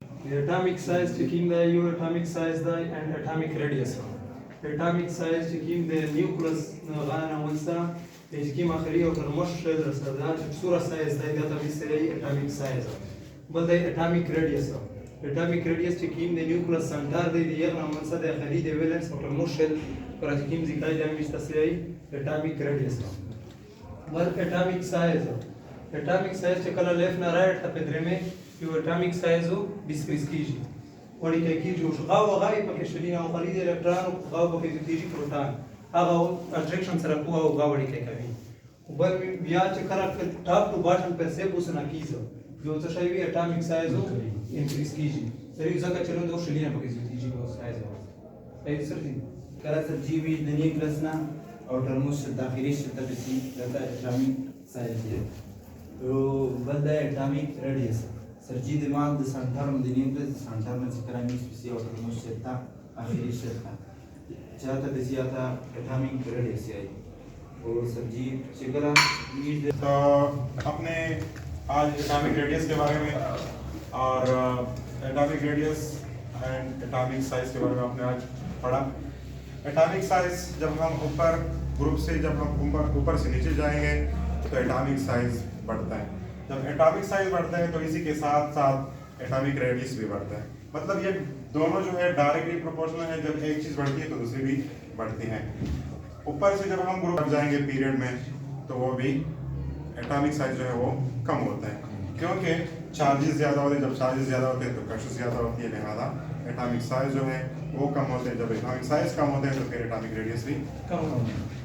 The atomic size taking the U atomic size the and atomic radius. Atomic size taking the nucleus غانا ونسا taking آخرية وترمش رصدات بصورة size ده ده بيسري atomic size. بدأ atomic radius. Atomic radius taking the nucleus center ده يغنا ونسا ده آخرية ده valence وترمش وراتكيم زكاي ده بيستسري atomic radius. بل atomic size. Atomic size چکله left نه right ته پدرمه یو atomic size او ډیسکریز کیږي وړي کې کیږي او غاو غاي په کې شلین او خلید الکترون او غاو په کې کیږي پروتون هغه اټریکشن سره کوه او غاو وړي کې کوي او بل بیا چې کله ټاپ ټو باټم پر سه اوس نه کیږي یو څه شی وی atomic size او انکریز کیږي سری ځکه چې نو شلین په کې کیږي او سایز او سر دي کله سر جی وی د نیوکلس نه او ترموس داخلي شته د سی د atomic size دی او بل د atomic radius سرجی دماغ د سنټرم د نیوکلس سنټر نه چې کرامي سپیسی او ترموس شته اخري شته چاته د زیاته atomic radius یې او سرجی شکرا तो अपने आज atomic radius के बारे में और atomic radius and atomic size के बारे में आपने आज पढ़ा। एटॉमिक साइज जब हम ऊपर ग्रुप से जब हम ऊपर से नीचे जाएंगे तो एटॉमिक साइज बढ़ता है। जब एटॉमिक साइज बढ़ता है तो इसी के साथ साथ एटॉमिक रेडियस भी बढ़ता है। मतलब ये दोनों जो है डायरेक्टली प्रोपोर्शनल है। जब एक चीज़ बढ़ती है तो दूसरी भी बढ़ती है। ऊपर से जब हम ग्रुप जाएंगे पीरियड में तो वो भी एटॉमिक साइज जो है वो कम होता है क्योंकि चार्जेस ज़्यादा होते हैं। जब चार्जेस ज़्यादा होते हैं तो प्रेशर ज़्यादा होती है, लिहाजा एटॉमिक साइज जो है वो कम होते हैं। जब एटॉमिक साइज कम होते हैं तो फिर एटॉमिक रेडियस भी कम होता है।